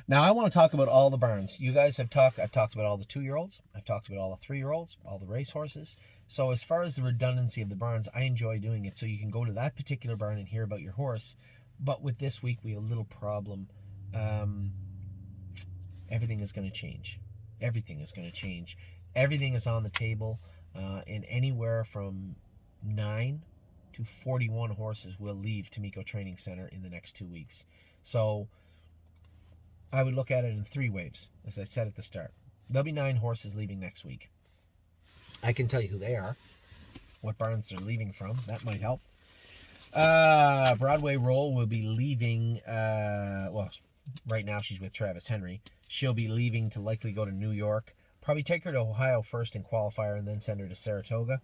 Now I want to talk about all the barns. You guys have talked. I've talked about all the 2-year-olds. I've talked about all the 3-year-olds, all the racehorses. So as far as the redundancy of the barns, I enjoy doing it. So you can go to that particular barn and hear about your horse. But with this week, we have a little problem. Um, Everything is going to change. Everything is going to change. Everything is on the table, and anywhere from 9 to 41 horses will leave Tamiko Training Center in the next 2 weeks. So I would look at it in 3 waves, as I said at the start. There'll be 9 horses leaving next week. I can tell you who they are, what barns they're leaving from. That might help. Broadway Roll will be leaving, right now she's with Travis Henry. She'll be leaving to likely go to New York. Probably take her to Ohio first in qualifier and then send her to Saratoga.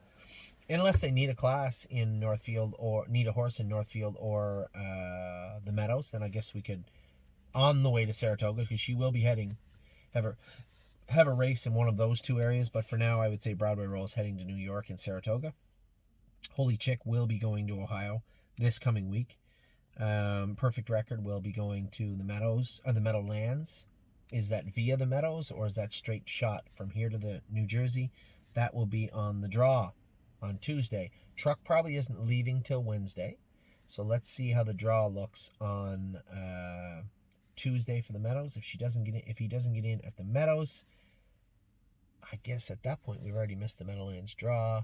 Unless they need a class in Northfield or need a horse in Northfield or the Meadows, then I guess we could, on the way to Saratoga, because she will be have a race in one of those 2 areas. But for now, I would say Broadway Roll is heading to New York and Saratoga. Holy Chick will be going to Ohio this coming week. Perfect Record will be going to the Meadows, or the Meadowlands. Is that via the Meadows, or is that straight shot from here to the New Jersey? That will be on the draw on Tuesday. Truck probably isn't leaving till Wednesday. So let's see how the draw looks on Tuesday for the Meadows. If he doesn't get in at the Meadows, I guess at that point we've already missed the Meadowlands draw.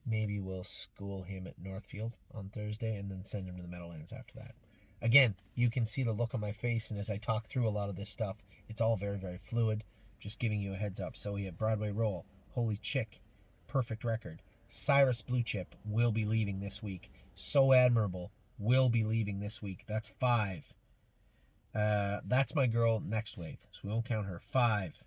Maybe we'll school him at Northfield on Thursday and then send him to the Meadowlands after that. Again, you can see the look on my face, and as I talk through a lot of this stuff, it's all very, very fluid. Just giving you a heads up. So we have Broadway Roll, Holy Chick, Perfect Record. Cyrus Blue Chip will be leaving this week. So Admirable will be leaving this week. That's 5. That's my girl next wave, so we won't count her. 5.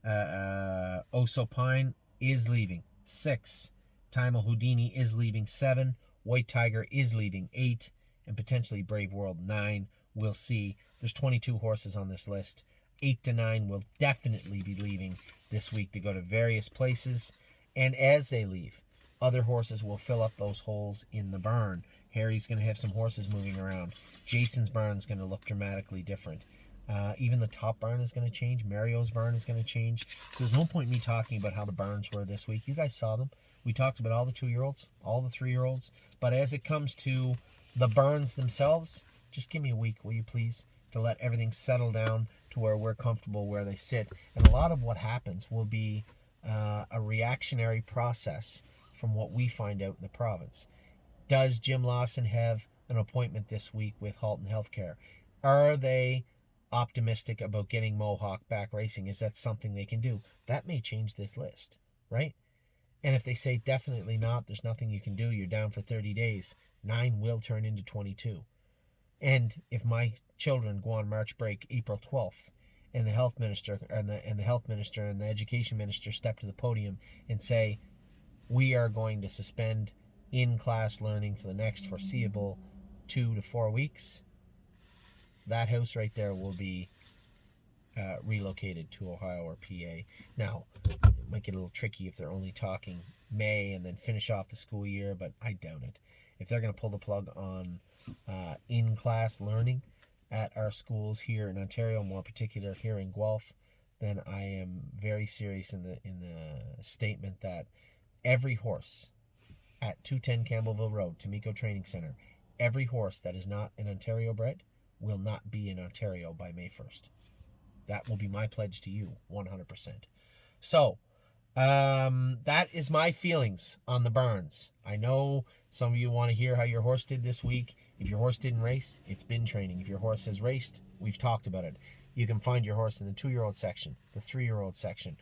Oso Pine is leaving. 6. Time Houdini is leaving. 7. White Tiger is leaving. 8. And potentially Brave World 9. We'll see. There's 22 horses on this list. 8 to 9 will definitely be leaving this week to go to various places. And as they leave, other horses will fill up those holes in the barn. Harry's going to have some horses moving around. Jason's barn is going to look dramatically different. Even the top barn is going to change. Mario's barn is going to change. So there's no point in me talking about how the barns were this week. You guys saw them. We talked about all the 2-year-olds, all the 3-year-olds. But as it comes to the barns themselves, just give me a week, will you please, to let everything settle down to where we're comfortable where they sit. And a lot of what happens will be a reactionary process from what we find out in the province. Does Jim Lawson have an appointment this week with Halton Healthcare? Are they optimistic about getting Mohawk back racing? Is that something they can do? That may change this list, right? And if they say definitely not, there's nothing you can do, you're down for 30 days, 9 will turn into 22. And if my children go on March break April 12th, and the health minister and the education minister step to the podium and say, we are going to suspend in-class learning for the next foreseeable 2 to 4 weeks, that house right there will be relocated to Ohio or PA. Now, it might get a little tricky if they're only talking May and then finish off the school year, but I doubt it. If they're going to pull the plug on in-class learning at our schools here in Ontario, more particular here in Guelph, then I am very serious in the statement that every horse at 210 Campbellville Road, Tamiko Training Center, every horse that is not an Ontario bred will not be in Ontario by May 1st. That will be my pledge to you, 100%. So, that is my feelings on the barns. I know some of you want to hear how your horse did this week. If your horse didn't race, it's been training. If your horse has raced, we've talked about it. You can find your horse in the 2-year-old section, the 3-year-old section.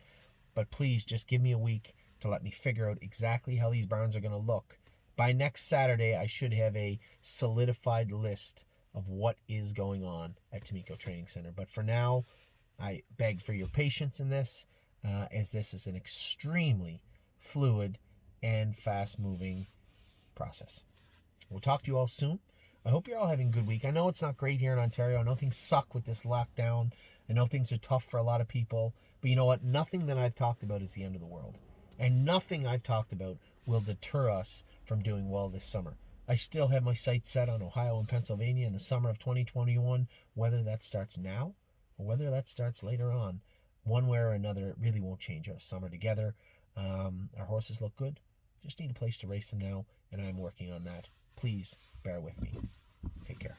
But please, just give me a week to let me figure out exactly how these barns are going to look. By next Saturday, I should have a solidified list of what is going on at Tamiko Training Center. But for now, I beg for your patience in this, as this is an extremely fluid and fast-moving process. We'll talk to you all soon. I hope you're all having a good week. I know it's not great here in Ontario. I know things suck with this lockdown. I know things are tough for a lot of people. But you know what? Nothing that I've talked about is the end of the world. And nothing I've talked about will deter us from doing well this summer. I still have my sights set on Ohio and Pennsylvania in the summer of 2021, whether that starts now or whether that starts later on, one way or another, it really won't change our summer together. Our horses look good. Just need a place to race them now, and I'm working on that. Please bear with me. Take care.